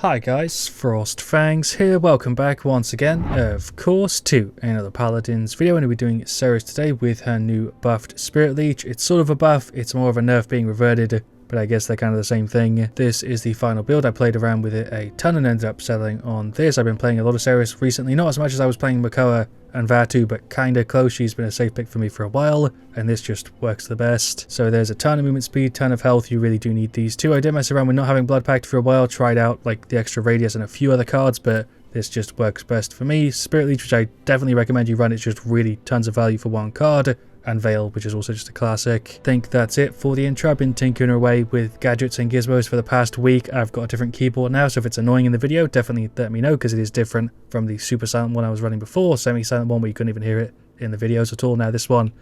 Hi guys, FrostFangs here, welcome back once again, of course, to another Paladins video. And we're doing Seris today with her new buffed Spirit Leech. It's sort of a buff, it's more of a nerf being reverted, but I guess they're kind of the same thing. This is the final build. I played around with it a ton and ended up settling on this. I've been playing a lot of Seris recently, not as much as I was playing Makoa and Vatu, but kinda close. She's been a safe pick for me for a while, and this just works the best. So there's a ton of movement speed, ton of health. You really do need these two. I did mess around with not having Blood Pact for a while, tried out like the extra radius and a few other cards, but this just works best for me. Spirit Leech, which I definitely recommend you run, it's just really tons of value for one card. And Veil, which is also just a classic. I think that's it for the intro. I've been tinkering away with gadgets and gizmos for the past week. I've got a different keyboard now, so if it's annoying in the video, definitely let me know, because it is different from the super silent one I was running before, semi-silent one where you couldn't even hear it in the videos at all. Now this one,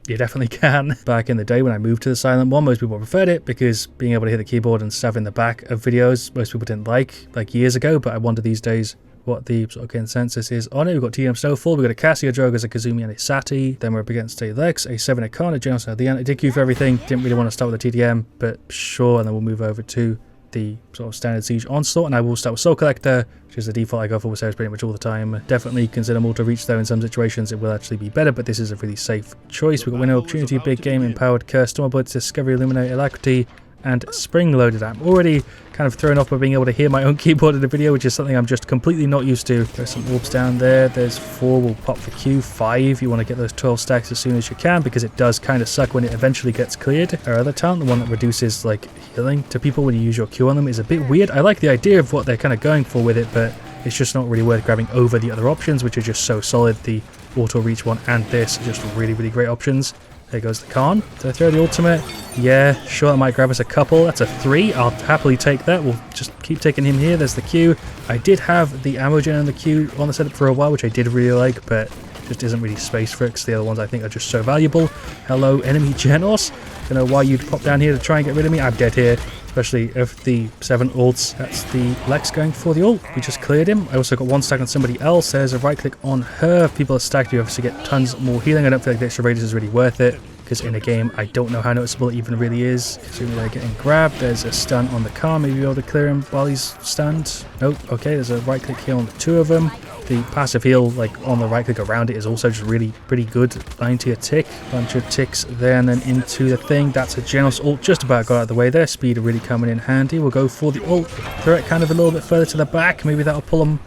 you definitely can. Back in the day when I moved to the silent one, most people preferred it because being able to hear the keyboard and stuff in the back of videos, most people didn't like years ago, but I wonder these days what the sort of consensus is on it. We've got TDM Snowfall, we've got a Cassia, Drogas, a Kazumi, and a Sati. Then we're up against a Lex, a 7 Akana, Genos, and a Leanne. I did queue for everything, didn't really want to start with the TDM, but sure, and then we'll move over to the sort of standard Siege Onslaught, and I will start with Soul Collector, which is the default I go for with Seris pretty much all the time. Definitely consider Mortal Reach though. In some situations it will actually be better, but this is a really safe choice. We've got Winner Opportunity, Big Game, Empowered Curse, Storm Blitz, Discovery, Illuminate, Alacrity, and Spring Loaded. I'm already kind of thrown off by being able to hear my own keyboard in the video, which is something I'm just completely not used to. There's some orbs down there. There's 4, we'll pop for Q. 5, you want to get those 12 stacks as soon as you can, because it does kind of suck when it eventually gets cleared. Our other talent, the one that reduces like healing to people when you use your Q on them, is a bit weird. I like the idea of what they're kind of going for with it, but it's just not really worth grabbing over the other options, which are just so solid. The auto reach one and this are just really great options. There goes the Khan. Did I throw the ultimate? Yeah, sure, that might grab us a couple. That's a 3. I'll happily take that. We'll just keep taking him here. There's the Q. I did have the ammo gen and the Q on the setup for a while, which I did really like, but just isn't really space for it, because the other ones I think are just so valuable. Hello, enemy Genos. Don't know why you'd pop down here to try and get rid of me. I'm dead here, especially if the 7 ults. That's the Lex going for the ult. We just cleared him. I also got 1 stack on somebody else. There's a right click on her. If people are stacked, you obviously get tons more healing. I don't feel like the extra radius is really worth it, because in a game I don't know how noticeable it even really is. Assuming they're getting grabbed. There's a stun on the car. Maybe be able to clear him while he's stunned. Nope. Okay, there's a right click here on the 2 of them. The passive heal, like on the right click around it, is also just really pretty good. 90 a tick. Bunch of ticks there, and then into the thing. That's a Genos ult. Just about got out of the way there. Speed really coming in handy. We'll go for the ult. Throw it kind of a little bit further to the back. Maybe that'll pull them,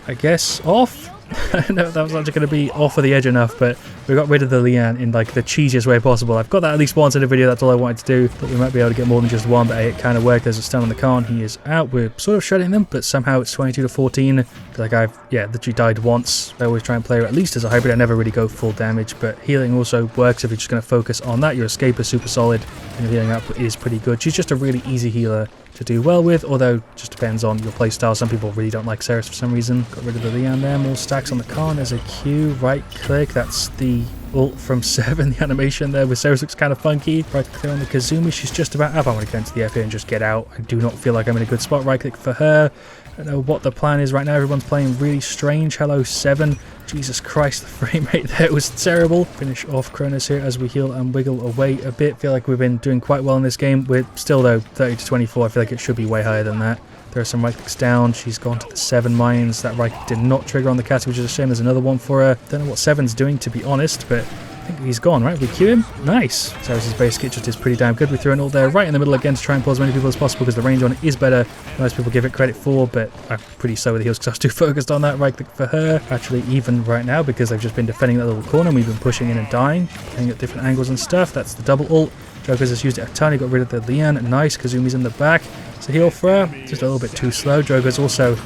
I guess, off. No, that was actually going to be off of the edge enough, but we got rid of the Leanne in like the cheesiest way possible. I've got that at least once in a video, that's all I wanted to do. Thought we might be able to get more than just one, but it kind of worked. There's a stun on the Khan, he is out. We're sort of shredding them, but somehow it's 22 to 14. I feel like I've, literally died once. I always try and play her at least as a hybrid. I never really go full damage, but healing also works if you're just going to focus on that. Your escape is super solid, and your healing output is pretty good. She's just a really easy healer to do well with, although just depends on your playstyle. Some people really don't like Seris for some reason. Got rid of the Leanne there. More stacks on the Khan. There's a Q, right click. That's the ult from 7. The animation there with Seris looks kind of funky. Right click on the Kazumi. She's just about up. I'm going to go into the FA and just get out. I do not feel like I'm in a good spot. Right click for her. I don't know what the plan is right now. Everyone's playing really strange. Hello 7. Jesus Christ, the frame rate there was terrible. Finish off Cronus here as we heal and wiggle away a bit. Feel like we've been doing quite well in this game. We're still though 30 to 24. I feel like it should be way higher than that. There are some right clicks down. She's gone to the 7 mines. That right click did not trigger on the Cassie, which is a shame. There's another one for her. Don't know what 7's doing, to be honest, but I think he's gone, right? We queue him. Nice. Seris' base kit just is pretty damn good. We threw an ult there right in the middle again to try and pull as many people as possible, because the range on it is better than most people give it credit for, but I'm pretty slow with the heals because I was too focused on that. Right click for her. Actually even right now, because they've just been defending that little corner and we've been pushing in and dying, playing at different angles and stuff. That's the double ult. Joker's has used it a ton. He got rid of the Leanne. Nice. Kazumi's in the back. It's a heal for her. Just a little bit too slow. Joker's also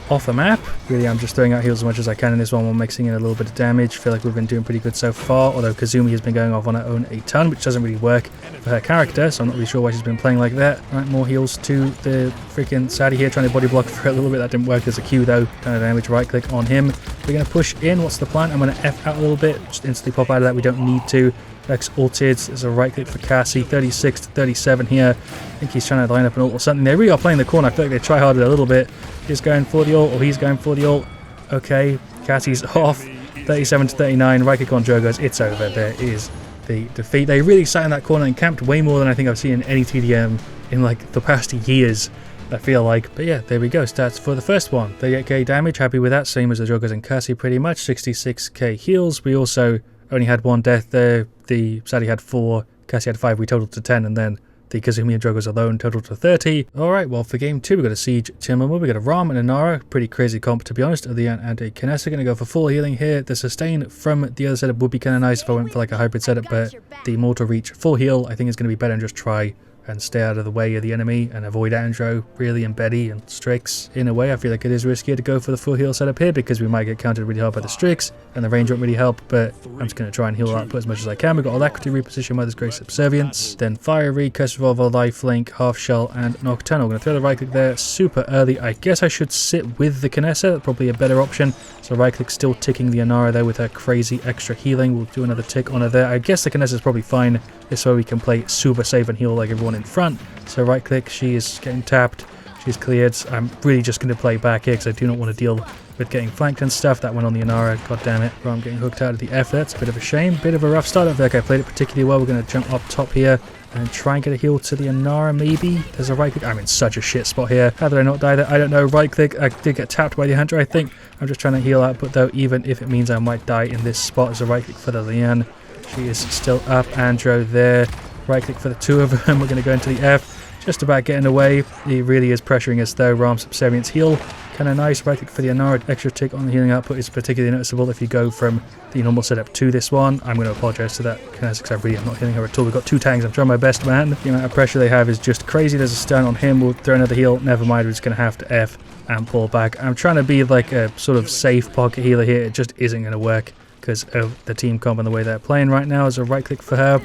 off the map. Really, I'm just throwing out heals as much as I can in this one while mixing in a little bit of damage. Feel like we've been doing pretty good so far, although Kazumi has been going off on her own a ton, which doesn't really work for her character, so I'm not really sure why she's been playing like that. Right, more heals to the freaking Sadi here, trying to body block for a little bit. That didn't work as a Q though. Ton of damage. Right click on him. We're going to push in. What's the plan? I'm going to F out a little bit. Just instantly pop out of that. We don't need to. Lex ulted. There's a right click for Cassie. 36 to 37 here. I think he's trying to line up an ult or something. They really are playing the corner. I feel like they try harder a little bit. He's going for the ult, or he's going for the ult. Okay, Cassie's off. 37 to 39. Right click on Drogas. It's over. There is the defeat. They really sat in that corner and camped way more than I think I've seen in any TDM in like the past years. I feel like. But yeah, there we go. Stats for the first one. 38k damage, happy with that. Same as the Joggers and Cassie pretty much. 66k heals. We also only had one death there. The Sadie had 4, Cassie had 5. We totaled to 10, and then the Kazumi and Joggers alone totaled to 30. Alright, well for game 2 we got a Siege Timberman, we got a Ram and a Nara. Pretty crazy comp to be honest. A Leanne and a Kinessa. Gonna go for full healing here. The sustain from the other setup would be kind of nice if I went for like a hybrid setup, but the Mortal Reach full heal I think is going to be better and just try and stay out of the way of the enemy and avoid Andro, really, and Betty and Strix. In a way, I feel like it is riskier to go for the full heal setup here because we might get countered really hard by the Strix and the range won't really help, but I'm just going to try and heal output as much as I can. We've got Alacrity, Reposition, Mother's Grace, Subservience, then Fiery, Curse Revolver, Lifelink, Half Shell, and Nocturnal. I'm going to throw the right click there super early. I guess I should sit with the Kinessa, that's probably a better option. So right click still ticking the Inara there with her crazy extra healing. We'll do another tick on her there. I guess the Kinessa is probably fine. This way we can play super safe and heal like everyone in front. So right click, she is getting tapped, she's cleared. I'm really just going to play back here because I do not want to deal with getting flanked and stuff. That went on the Inara, god damn it. I'm getting hooked out of the F. That's a bit of a shame, bit of a rough start. I feel like I played it particularly well. We're going to jump up top here and try and get a heal to the Inara maybe. There's a right click. I'm in such a shit spot here. How did I not die there? I don't know. Right click, I did get tapped by the Hunter I think. I'm just trying to heal output though, even if it means I might die in this spot. There's a right click for the Leanne. She is still up. Andro there. Right click for the two of them. We're going to go into the F. Just about getting away. He really is pressuring us though. Ram Subservience heal. Kind of nice. Right click for the Inara. Extra tick on the healing output is particularly noticeable if you go from the normal setup to this one. I'm going to apologise to that because I really am not healing her at all. We've got 2 tanks. I'm trying my best, man. The amount of pressure they have is just crazy. There's a stun on him. We'll throw another heal. Never mind. We're just going to have to F and pull back. I'm trying to be like a sort of safe pocket healer here. It just isn't going to work because of the team comp and the way they're playing right now. There's a right click for her.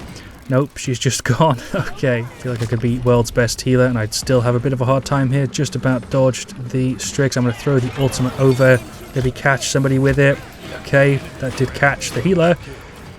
Nope, she's just gone. Okay, I feel like I could be world's best healer and I'd still have a bit of a hard time here. Just about dodged the Strix. I'm going to throw the ultimate over. Maybe catch somebody with it. Okay, that did catch the healer.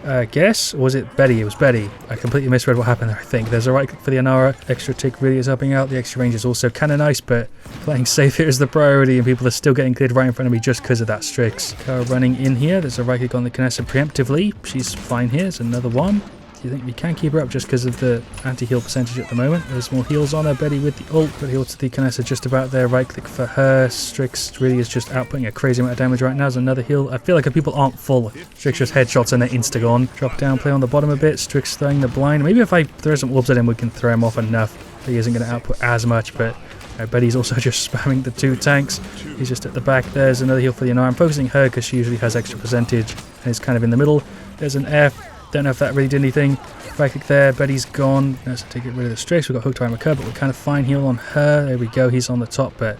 I guess. Or was it Betty? It was Betty. I completely misread what happened there, I think. There's a right click for the Inara. Extra tick really is helping out. The extra range is also kind of nice, but playing safe here is the priority and people are still getting cleared right in front of me just because of that Strix. Kara running in here. There's a right click on the Kinessa preemptively. She's fine here. There's another one. Do you think we can keep her up just because of the anti-heal percentage at the moment? There's more heals on her. Betty with the ult, but heal to the Kinessa just about there. Right click for her. Strix really is just outputting a crazy amount of damage right now. There's another heal. I feel like if people aren't full, Strix just headshots and they're insta-gone. Drop down, play on the bottom a bit. Strix throwing the blind. Maybe if I throw some orbs at him, we can throw him off enough. He isn't going to output as much, but I bet he's also just spamming the 2 tanks. He's just at the back. There's another heal for the Inara. I'm focusing her because she usually has extra percentage and is kind of in the middle. There's an F. Don't know if that really did anything. Right click there. Betty's gone. Let's take it rid of the Strix. We've got hooked around McCurr, but we're kind of fine heal on her. There we go. He's on the top, but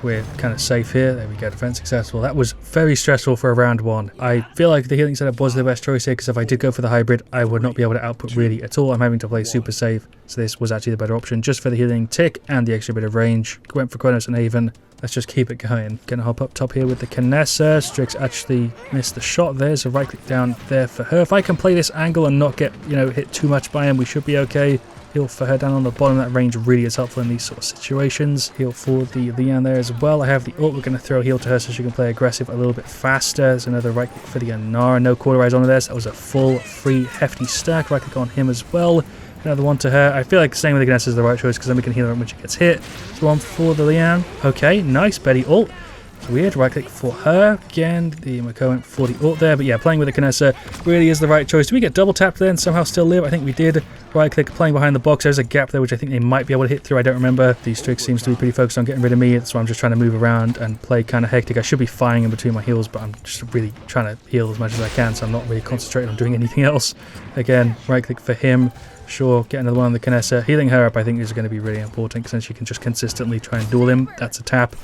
we're kind of safe here. There we go. Defense successful. That was very stressful for a round 1. I feel like the healing setup was the best choice here because if I did go for the hybrid, I would not be able to output really at all. I'm having to play super safe. So this was actually the better option just for the healing tick and the extra bit of range. Went for Kronos and Avon. Let's just keep it going. Gonna hop up top here with the Kinessa. Strix actually missed the shot there, so right click down there for her. If I can play this angle and not get, hit too much by him, we should be okay. Heal for her down on the bottom. That range really is helpful in these sort of situations. Heal for the Leanne there as well. I have the ult. We're going to throw a heal to her so she can play aggressive a little bit faster. There's another right click for the Inara. No cauterize on there. So that was a full, free, hefty stack. Right click on him as well. Another one to her. I feel like staying with the Kinessa is the right choice because then we can heal her when she gets hit. So one for the Leanne. Okay, nice. Betty ult. It's weird. Right click for her. Again, the Mako went for the ult there. But yeah, playing with the Kinessa really is the right choice. Did we get double tapped there and somehow still live? I think we did. Right click, playing behind the box. There's a gap there which I think they might be able to hit through. I don't remember. The Strix seems to be pretty focused on getting rid of me. That's why I'm just trying to move around and play kind of hectic. I should be firing in between my heals, but I'm just really trying to heal as much as I can, so I'm not really concentrating on doing anything else. Again, right click for him. Sure, get another one on the Kinessa. Healing her up I think is going to be really important because then she can just consistently try and duel him. That's a tap.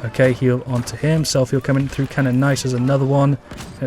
Okay, heal onto him. Self-heal coming through kind of nice as another one.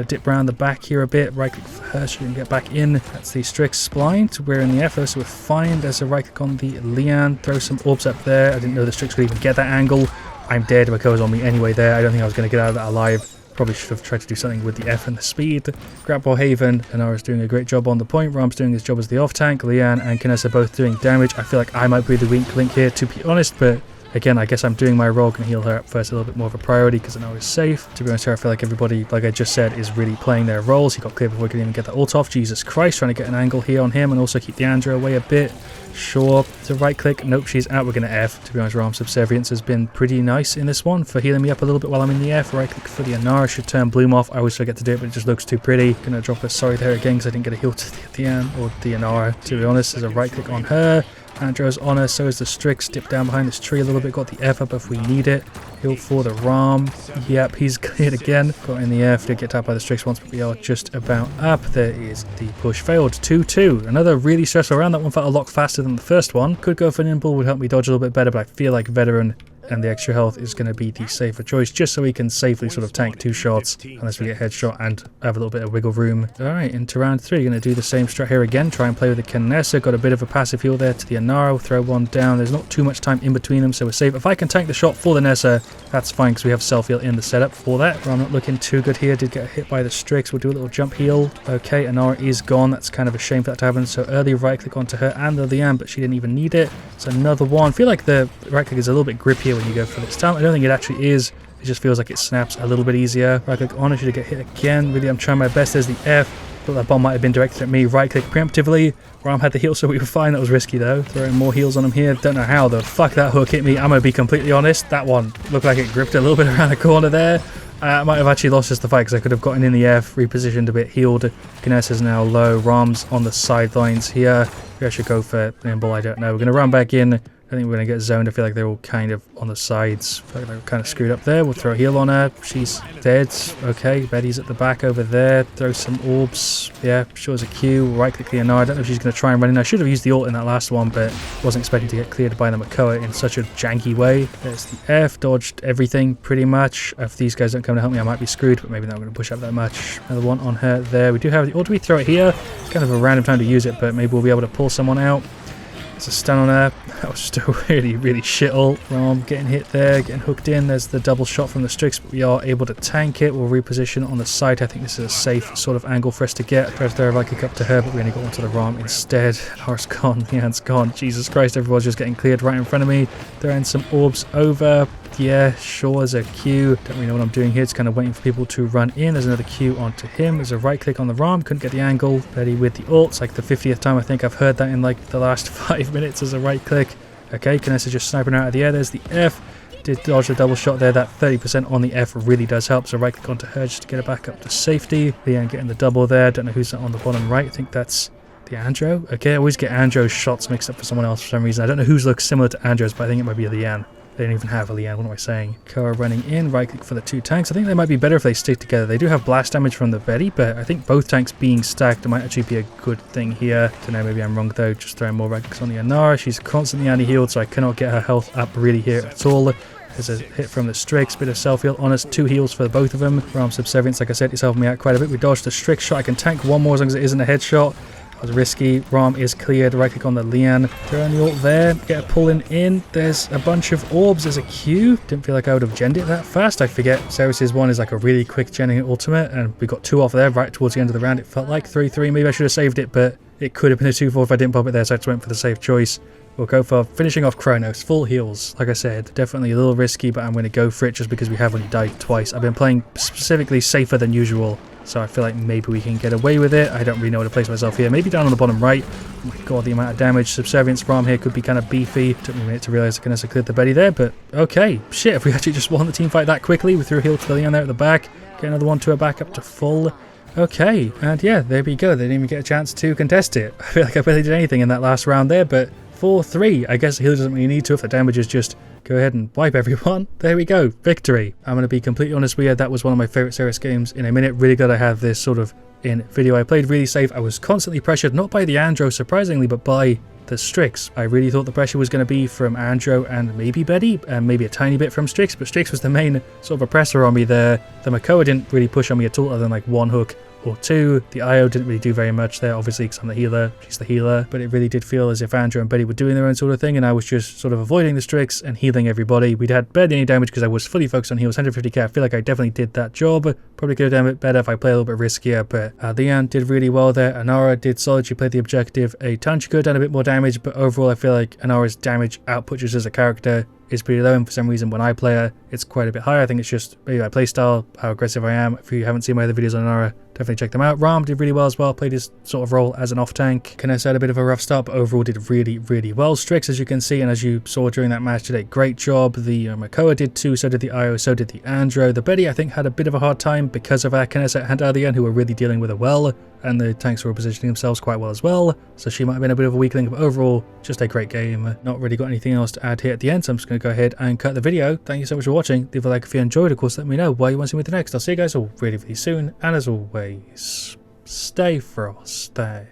Dip around the back here a bit. Right click for her. She can get back in. That's the Strix blind. We're in the F, so we're fine. There's a right click on the Leanne. Throw some orbs up there. I didn't know the Strix would even get that angle. I'm dead. Mako's on me anyway there. I don't think I was going to get out of that alive. Probably should have tried to do something with the F and the speed. Grapple Haven. Inara's doing a great job on the point. Ram's doing his job as the off tank. Leanne and Kinessa both doing damage. I feel like I might be the weak link here, to be honest, but Again, I guess I'm doing my role, can heal her up first, a little bit more of a priority because I know it's safe. To be honest here, I feel like everybody, like I just said, is really playing their roles. He got clear before we could even get the ult off. Jesus Christ, trying to get an angle here on him and also keep the Andrew away a bit. Sure, to right click. Nope, she's out. We're going to F. To be honest, Realm Subservience has been pretty nice in this one for healing me up a little bit while I'm in the F. Right click for the Anara. Should turn Bloom off. I always forget to do it, but it just looks too pretty. Going to drop a sorry there again because I didn't get a heal to the An or the Anara. To be honest, there's a right click on her. Andrew's on her, so is the Strix. Dip down behind this tree a little bit, got the F up if we need it. Heal for the Ram. Yep, he's cleared again. Got in the F, did get tapped by the Strix once, but we are just about up. There is the push failed. 2-2. Another really stressful round. That one felt a lot faster than the first one. Could go for Nimble, would help me dodge a little bit better, but I feel like Veteran and the extra health is going to be the safer choice, just so we can safely sort of tank 2 shots unless we get headshot and have a little bit of wiggle room. Alright, into round 3, going to do the same strat here again, try and play with the Kinessa. Got a bit of a passive heal there to the Anara, throw one down. There's not too much time in between them, so we're safe. If I can tank the shot for the Nessa, that's fine because we have self heal in the setup for that. But I'm not looking too good here. Did get hit by the Strix. We'll do a little jump heal. Okay, Anara is gone. That's kind of a shame for that to happen. So early right click onto her and the Lian, but she didn't even need it. It's another one. I feel like the right click is a little bit grippier when you go for this talent. I don't think it actually is. It just feels like it snaps a little bit easier. Right click on, I should get hit again. Really, I'm trying my best. There's the F. Thought that bomb might have been directed at me. Right click preemptively. Ram had the heal, so we were fine. That was risky though. Throwing more heals on him here. Don't know how the fuck that hook hit me. I'm gonna be completely honest. That one looked like it gripped a little bit around the corner there. I might have actually lost us the fight because I could have gotten in the F, repositioned a bit, healed. Kiness is now low. Ram's on the sidelines here. Maybe I should go for Nimble. I don't know. We're gonna run back in. I think we're going to get zoned. I feel like they're all kind of on the sides. I feel like they're kind of screwed up there. We'll throw a heal on her. She's dead. Okay, Betty's at the back over there. Throw some orbs. Yeah, sure as a Q. Right click the Anara. I don't know if she's going to try and run in. I should have used the ult in that last one, but wasn't expecting to get cleared by the Makoa in such a janky way. There's the F. Dodged everything pretty much. If these guys don't come to help me, I might be screwed, but maybe not going to push up that much. Another one on her there. We do have the ult. Do we throw it here? It's kind of a random time to use it, but maybe we'll be able to pull someone out. It's a stun on her. That was just a really, really shit ult. Ram getting hit there, getting hooked in. There's the double shot from the Strix, but we are able to tank it. We'll reposition on the side. I think this is a safe sort of angle for us to get. Try to throw a right kick up to her, but we only got onto the Ram instead. Hor's gone, Leanne's gone. Jesus Christ, everyone's just getting cleared right in front of me. Throwing some orbs over. Yeah, sure as a Q. Don't really know what I'm doing here. It's kind of waiting for people to run in. There's another Q onto him. There's a right click on the Ram. Couldn't get the angle. Betty with the ult. It's like the 50th time I think I've heard that in like the last 5 minutes as a right click. Okay, Kinessa just sniping out of the air. There's the F. Did dodge the double shot there. That 30% on the F really does help. So right click onto her just to get her back up to safety. Leanne getting the double there. Don't know who's on the bottom right. I think that's the Andro. Okay, I always get Andro's shots mixed up for someone else for some reason. I don't know whose looks similar to Andro's, but I think it might be Leanne. They don't even have a Leanne, what am I saying? Koa running in, right click for the 2 tanks. I think they might be better if they stick together. They do have blast damage from the Betty, but I think both tanks being stacked might actually be a good thing here. Don't know, maybe I'm wrong though. Just throwing more right clicks on the Anara. She's constantly anti-healed, so I cannot get her health up really here at all. There's a hit from the Strix, bit of self-heal on us, 2 heals for both of them. Realm Subservience, like I said, is helping me out quite a bit. We dodged the Strix shot. I can tank one more as long as it isn't a headshot. That was risky. Ram is cleared. Right click on the Leanne. Throwing the ult there. Get a pulling in. There's a bunch of orbs. There's a Q. Didn't feel like I would have genned it that fast. I forget Seris' one is like a really quick genning ultimate, and we got 2 off there right towards the end of the round. It felt like 3-3. Maybe I should have saved it, but it could have been a 2-4 if I didn't pop it there, so I just went for the safe choice. We'll go for finishing off Kronos. Full heals. Like I said, definitely a little risky, but I'm going to go for it just because we have only died twice. I've been playing specifically safer than usual, so I feel like maybe we can get away with it. I don't really know where to place myself here. Maybe down on the bottom right. Oh my god, the amount of damage. Subservience Ram here could be kind of beefy. Took me a minute to realise I can cleared the Betty there, but okay. Shit, if we actually just won the team fight that quickly. We threw a heal to the Leon there at the back. Get another one to her back up to full. Okay, and yeah, there we go. They didn't even get a chance to contest it. I feel like I barely did anything in that last round there, but 4-3. I guess the healer doesn't really need to if the damage is just go ahead and wipe everyone. There we go. Victory. I'm going to be completely honest with you. That was one of my favourite Seris games in a minute. Really glad I have this sort of in video. I played really safe. I was constantly pressured, not by the Andro surprisingly, but by the Strix. I really thought the pressure was going to be from Andro and maybe Betty, and maybe a tiny bit from Strix, but Strix was the main sort of oppressor on me there. The Makoa didn't really push on me at all other than like 1 hook or 2. The IO didn't really do very much there, obviously because I'm the healer, she's the healer, but it really did feel as if Andrew and Betty were doing their own sort of thing, and I was just sort of avoiding the Strix and healing everybody. We'd had barely any damage because I was fully focused on heals, 150k. I feel like I definitely did that job. Probably could have done it better if I played a little bit riskier, but Leanne did really well there. Anara did solid, she played the objective a ton. She could have done a bit more damage, but overall I feel like Anara's damage output just as a character is pretty low, and for some reason when I play her, it's quite a bit higher. I think it's just maybe my playstyle, how aggressive I am. If you haven't seen my other videos on Nara, definitely check them out. Ram did really well as well, played his sort of role as an off-tank. Kness had a bit of a rough start, but overall did really well. Strix, as you can see, and as you saw during that match today, great job. The Makoa did too, so did the Io, so did the Andro. The Betty, I think, had a bit of a hard time because of our Kness and Aldian, who were really dealing with her well, and the tanks were positioning themselves quite well as well, so she might have been a bit of a weakling, but overall, just a great game. Not really got anything else to add here at the end, so I'm just going to go ahead and cut the video. Thank you so much for watching. Leave a like if you enjoyed. Of course, let me know what you want to see me do next. I'll see you guys all really soon, and as always, stay frosty.